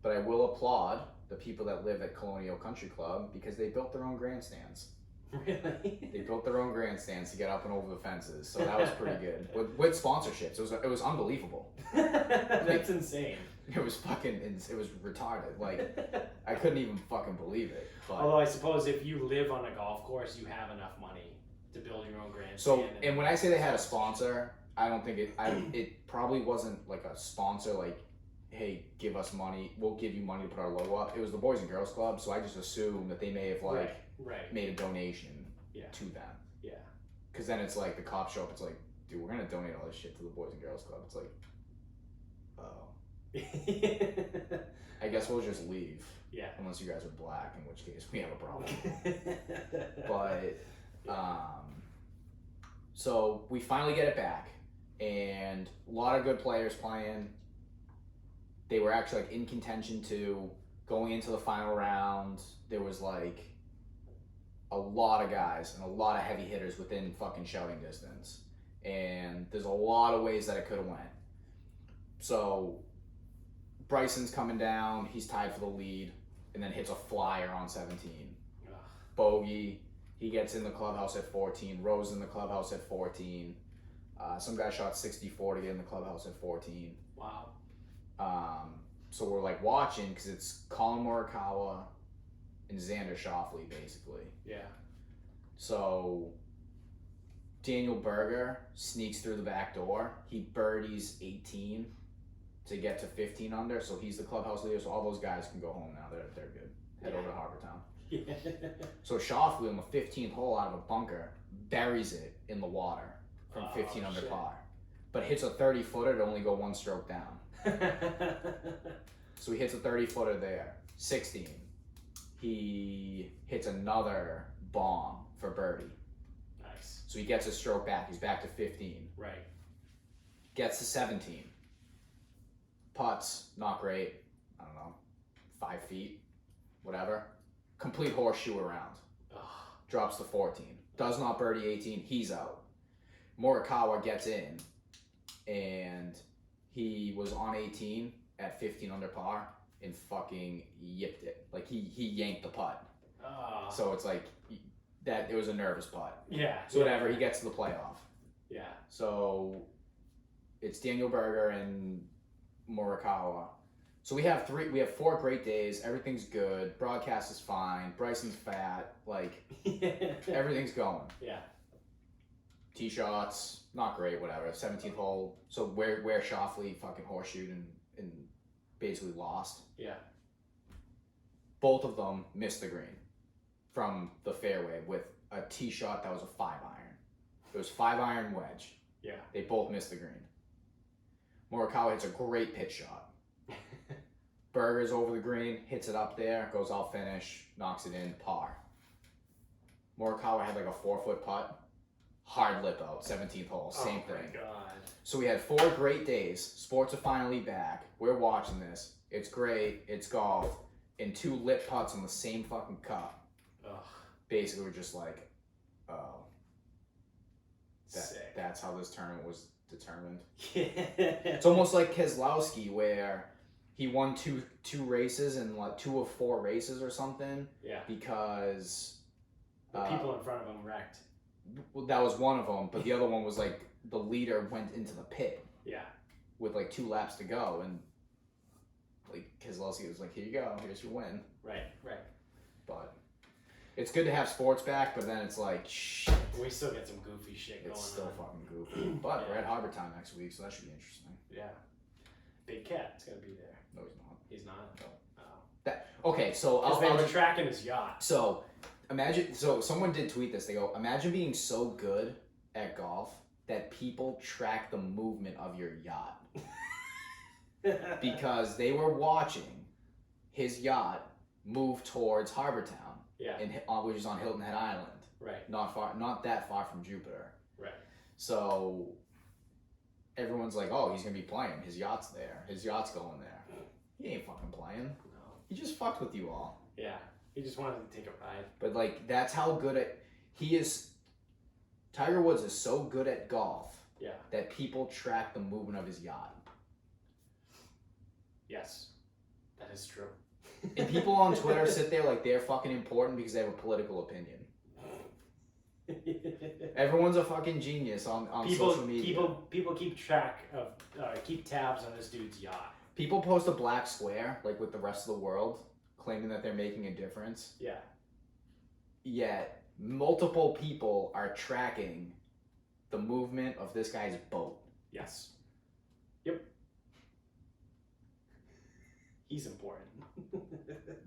but I will applaud the people that live at Colonial Country Club because they built their own grandstands. Really? They built their own grandstands to get up and over the fences, so that was pretty good. With sponsorships, it was unbelievable. That's insane. It was it was retarded. Like I couldn't even fucking believe it. But, Although I suppose if you live on a golf course, you have enough money to build your own grandstand. so, and when I say they had a sponsor, I don't think it probably wasn't like a sponsor like, hey, give us money, we'll give you money to put our logo up. It was the Boys and Girls Club, so I just assumed that they may have like right. made a donation Yeah. to them. Yeah. Because then it's like the cops show up, it's like, dude, we're gonna donate all this shit to the Boys and Girls Club. It's like, oh. I guess we'll just leave. Yeah. Unless you guys are black, in which case we have a problem. But, so we finally get it back, and a lot of good players playing. They were actually like in contention to going into the final round. There was like a lot of guys and a lot of heavy hitters within fucking shouting distance, and there's a lot of ways that it could have went. So Bryson's coming down, he's tied for the lead, and then hits a flyer on 17. Ugh. Bogey, he gets in the clubhouse at 14. Rose in the clubhouse at 14. Some guy shot 64 to get in the clubhouse at 14. Wow. So we're like watching because it's Colin Morikawa and Xander Schauffele basically. Yeah. So Daniel Berger sneaks through the back door. He birdies 18 to get to 15 under. So he's the clubhouse leader. So all those guys can go home now. They're good. Head over to Harbortown. Yeah. So Schauffele on the 15th hole out of a bunker buries it in the water from 15 under shit. par, but hits a 30-footer to only go one stroke down. So he hits a 30-footer there. 16. He hits another bomb for birdie. Nice. So he gets a stroke back. He's back to 15. Right. Gets to 17. Putts, not great. I don't know, 5 feet, whatever. Complete horseshoe around. Ugh. Drops to 14. Does not birdie 18. He's out. Morikawa gets in, and he was on 18 at 15 under par and fucking yipped it. Like he yanked the putt. So it's like that. It was a nervous putt. Yeah. So whatever. He gets to the playoff. Yeah. So it's Daniel Berger and Morikawa. So we have 4 great days. Everything's good. Broadcast is fine. Bryson's fat. Like everything's going. Yeah. Tee shots, not great, whatever. 17th hole. So where Schauffele fucking horseshoed and basically lost. Yeah. Both of them missed the green from the fairway with a tee shot that was a 5-iron. It was 5-iron wedge. Yeah. They both missed the green. Morikawa hits a great pitch shot. Berger's over the green, hits it up there, goes out finish, knocks it in, par. Morikawa had like a 4-foot putt, hard lip out, 17th hole, same thing. Oh my god. So we had 4 great days. Sports are finally back. We're watching this. It's great. It's golf. And 2 lip putts on the same fucking cup. Ugh. Basically, we're just like, oh. Sick. That's how this tournament was determined. Yeah. It's almost like Keselowski, where he won two races and like 2 of 4 races or something. Yeah. Because the people in front of him wrecked. Well, that was one of them, but the other one was like the leader went into the pit. Yeah. With like 2 laps to go, and like Keselowski was like, "Here you go, here's your win." Right. But it's good to have sports back, but then it's like, shit. We still get some goofy shit going on. It's still fucking goofy. But we're at Harbor Town next week, so that should be interesting. Yeah. Big Cat's gonna be there. No, he's not. He's not? No. Okay, so they were tracking his yacht. So imagine. So someone did tweet this. They go, "Imagine being so good at golf that people track the movement of your yacht." Because they were watching his yacht move towards Harbor Town, which is on Hilton Head Island, right? Not that far from Jupiter, right? So everyone's like, "Oh, he's gonna be playing. His yacht's there. His yacht's going there." He ain't fucking playing. No. He just fucked with you all. Yeah, he just wanted to take a ride. But like, that's how good he is. Tiger Woods is so good at golf. Yeah. That people track the movement of his yacht. Yes, that is true. And people on Twitter sit there like they're fucking important because they have a political opinion. Everyone's a fucking genius on social media. People keep track of, keep tabs on this dude's yacht. People post a black square, like with the rest of the world, claiming that they're making a difference. Yeah. Yet, multiple people are tracking the movement of this guy's boat. Yes. Yep. He's important.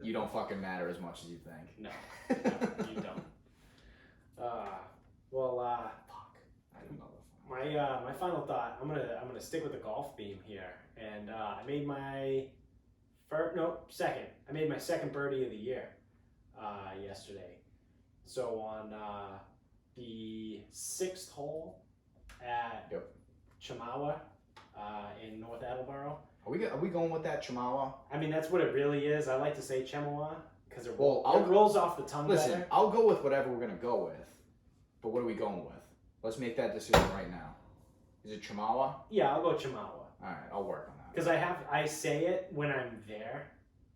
You don't fucking matter as much as you think. No, you don't. Fuck. I don't know. My final thought. I'm gonna stick with the golf theme here, and I made my second. I made my second birdie of the year yesterday. So on the 6th hole at Chamawa in North Attleboro. Are we going with that Chamawa? I mean, that's what it really is. I like to say Chamawa because it I'll rolls off the tongue Listen, better. I'll go with whatever we're going to go with. But what are we going with? Let's make that decision right now. Is it Chamawa? Yeah, I'll go Chamawa. All right, I'll work on that. Because I say it when I'm there,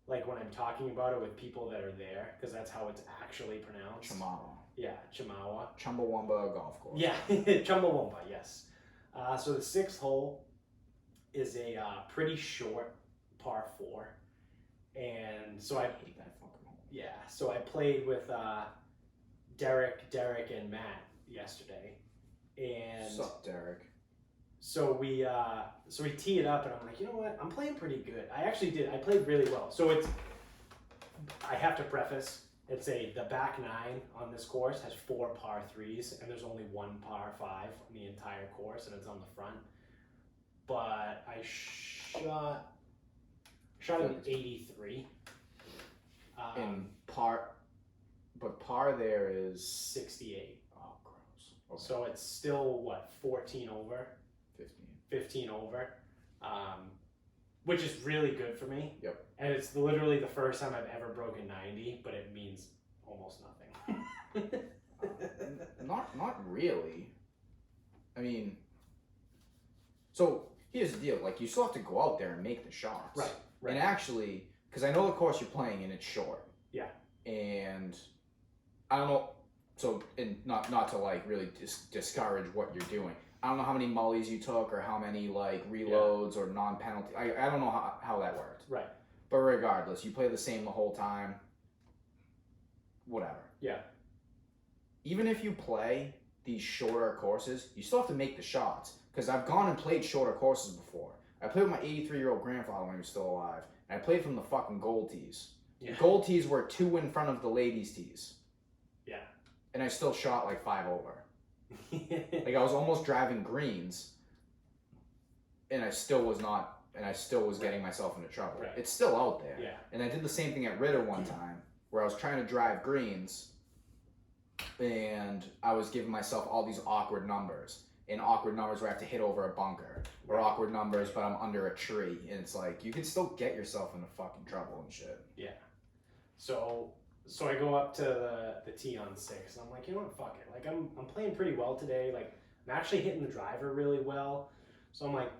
like when I'm talking about it with people that are there, because that's how it's actually pronounced. Chamawa. Yeah, Chamawa. Chumbawamba Golf Course. Yeah, Chumbawamba, yes. So the 6th hole is a pretty short par 4. And so I hate that fucking hole. Yeah, so I played with Derek, and Matt yesterday. And What's up, Derek? So we tee it up, and I'm like, you know what? I'm playing pretty good. I actually did. I played really well. So I have to preface, the back 9 on this course has 4 par 3s, and there's only 1 par 5 on the entire course, and it's on the front. But I shot an 83. But par there is 68. Oh, gross. Okay. So it's still 14 over? 15 over, which is really good for me. Yep. And it's literally the first time I've ever broken 90, but it means almost nothing. Not really. I mean, so here's the deal. Like, you still have to go out there and make the shots. Right. And actually, because I know the course you're playing and it's short. Yeah. And I don't know. So, and not to like really discourage what you're doing. I don't know how many mullies you took or how many like reloads or non-penalty. I don't know how that worked. Right. But regardless, you play the same the whole time. Whatever. Yeah. Even if you play these shorter courses, you still have to make the shots. Because I've gone and played shorter courses before. I played with my 83-year-old grandfather when he was still alive. And I played from the fucking gold tees. Yeah. The gold tees were 2 in front of the ladies' tees. Yeah. And I still shot like 5 over. Like, I was almost driving greens. and I still was not, and I still was getting myself into trouble. Right. It's still out there. Yeah. And I did the same thing at Ritter one time, where I was trying to drive greens, and I was giving myself all these awkward numbers. And awkward numbers where I have to hit over a bunker, or awkward numbers but I'm under a tree, and it's like you can still get yourself into fucking trouble and shit. Yeah. So I go up to the tee on 6, and I'm like, you know what, fuck it. Like I'm playing pretty well today. Like I'm actually hitting the driver really well. So I'm like,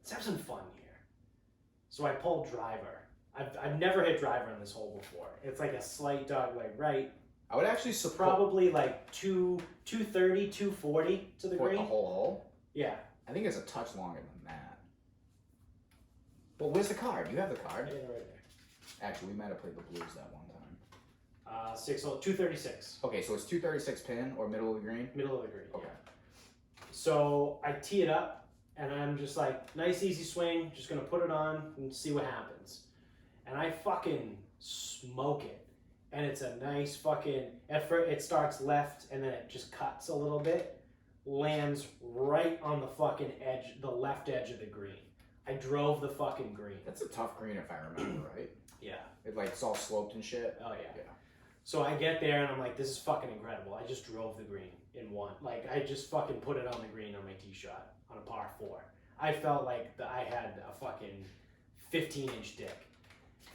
let's have some fun here. So I pull driver. I've never hit driver on this hole before. It's like a slight dog leg right. I would actually support Probably like 230, 240 to the green. the whole hole. Yeah. I think it's a touch longer than that. Well, where's the card? You have the card. Yeah, right there. Actually, we might have played the Blues that one time. 236. Okay, so it's 236 pin or middle of the green. Middle of the green. Okay. Yeah. So I tee it up, and I'm just like, nice easy swing. Just gonna put it on and see what happens. And I fucking smoke it. And it's a nice fucking, it starts left and then it just cuts a little bit, lands right on the fucking edge, the left edge of the green. I drove the fucking green. That's a tough green if I remember right. Yeah. It's all sloped and shit. Oh yeah. Yeah. So I get there and I'm like, this is fucking incredible. I just drove the green in one. Like I just fucking put it on the green on my tee shot on a par 4. I felt like I had a fucking 15-inch dick.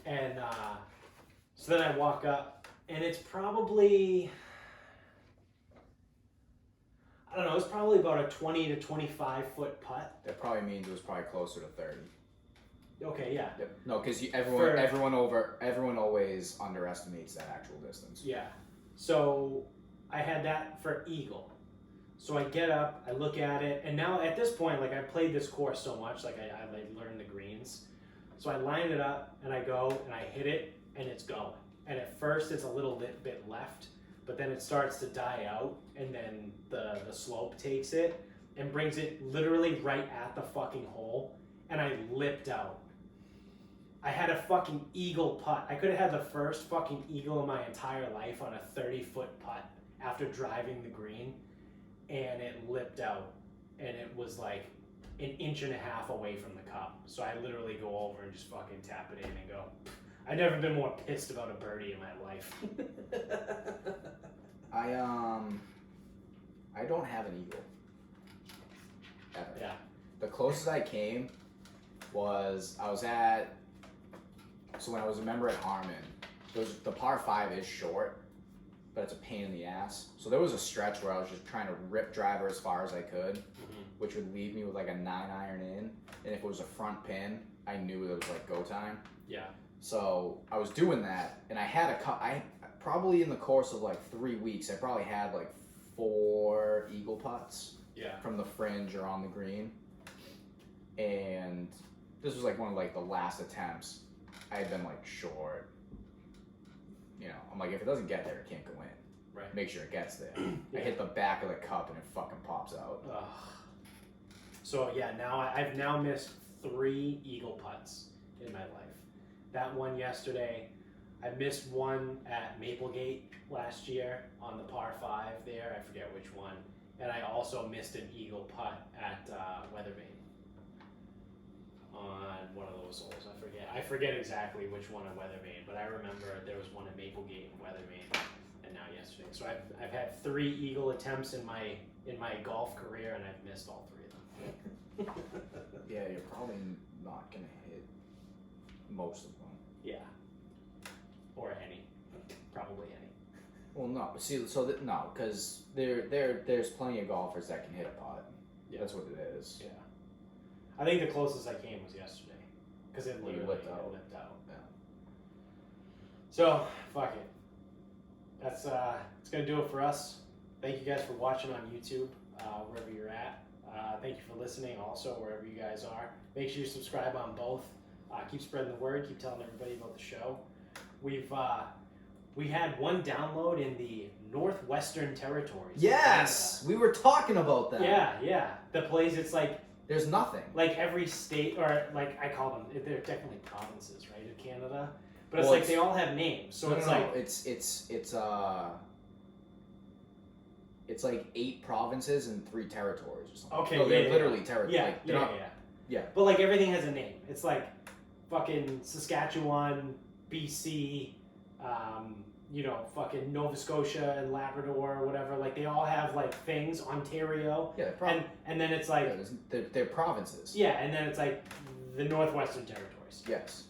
And so then I walk up, and it's probably, I don't know, it's probably about a 20 to 25 foot putt. That probably means it was probably closer to 30. Okay, yeah. Yep. No, because everyone always underestimates that actual distance. Yeah. So I had that for eagle. So I get up, I look at it, and now at this point, like I played this course so much, like I learned the greens. So I line it up, and I go, and I hit it, and it's going. And at first, it's a little bit left, but then it starts to die out, and then the slope takes it and brings it literally right at the fucking hole, and I lipped out. I had a fucking eagle putt. I could have had the first fucking eagle in my entire life on a 30-foot putt after driving the green, and it lipped out, and it was like an inch and a half away from the cup. So I literally go over and just fucking tap it in and go. I've never been more pissed about a birdie in my life. I don't have an eagle. Ever. Yeah. The closest I came was when I was a member at Harmon. The par 5 is short, but it's a pain in the ass. So there was a stretch where I was just trying to rip driver as far as I could, which would leave me with like a 9-iron in. And if it was a front pin, I knew it was like go time. Yeah. So I was doing that, and I probably in the course of like 3 weeks, I probably had like 4 eagle putts. Yeah. From the fringe or on the green. And this was like one of like the last attempts. I had been like short. You know, I'm like, if it doesn't get there, it can't go in. Right. Make sure it gets there. Yeah. I hit the back of the cup and it fucking pops out. Ugh. So yeah, I've now missed 3 eagle putts in my life. That one yesterday, I missed one at Maplegate last year on the par 5 there. I forget which one. And I also missed an eagle putt at Weathervane on one of those holes. I forget exactly which one at Weathervane, but I remember there was one at Maplegate and Weathervane, and now yesterday. So I've had 3 eagle attempts in my golf career, and I've missed all 3 of them. Yeah, you're probably not gonna hit most of them. Yeah, or any, probably any. Well, no. See, so no, because there's plenty of golfers that can hit a putt. Yeah. That's what it is. Yeah. I think the closest I came was yesterday, because it literally lipped out. Yeah. So fuck it. That's it's gonna do it for us. Thank you guys for watching on YouTube, wherever you're at. Thank you for listening, also wherever you guys are. Make sure you subscribe on both. Keep spreading the word. Keep telling everybody about the show. We had 1 download in the Northwestern Territories. Yes, we were talking about that. Yeah. The place, it's like There's nothing. like every state, or like I call them, they're technically provinces, right, in Canada. But Well, it's like they all have names, so it's like it's like 8 provinces and 3 territories or something. okay, No, they're yeah, literally territories. yeah, Like, they're yeah, not, yeah. Yeah. But like everything has a name. It's like fucking Saskatchewan, BC, fucking Nova Scotia and Labrador or whatever. Like they all have like things. Ontario. Yeah. And then it's like they're provinces. Yeah, and then it's like the Northwestern Territories. Yes.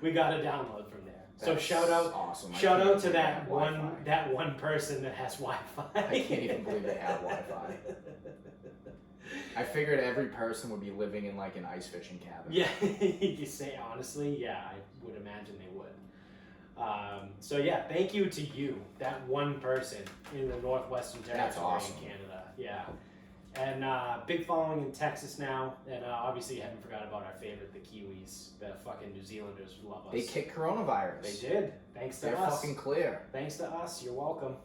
We got a download from there. So That's shout out. Awesome. Shout out to that Wi-Fi. one person that has Wi-Fi. I can't even believe they have Wi-Fi. I figured every person would be living in like an ice fishing cabin. Yeah, you say honestly, yeah, I would imagine they would. So yeah, thank you to you, that one person in the Northwestern Territory That's awesome. in Canada. Yeah, and big following in Texas now, and obviously haven't forgot about our favorite, the Kiwis, the fucking New Zealanders who love us. They kicked coronavirus. They did, thanks to They're us. fucking clear. Thanks to us, you're welcome.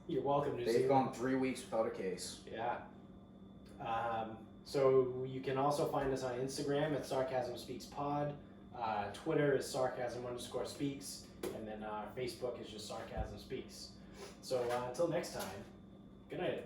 You're welcome, New Zealand. They've gone 3 weeks without a case. Yeah. So you can also find us on Instagram at Sarcasm Speaks Pod. Twitter is Sarcasm_Speaks. And then Facebook is just Sarcasm Speaks. So until next time, good night.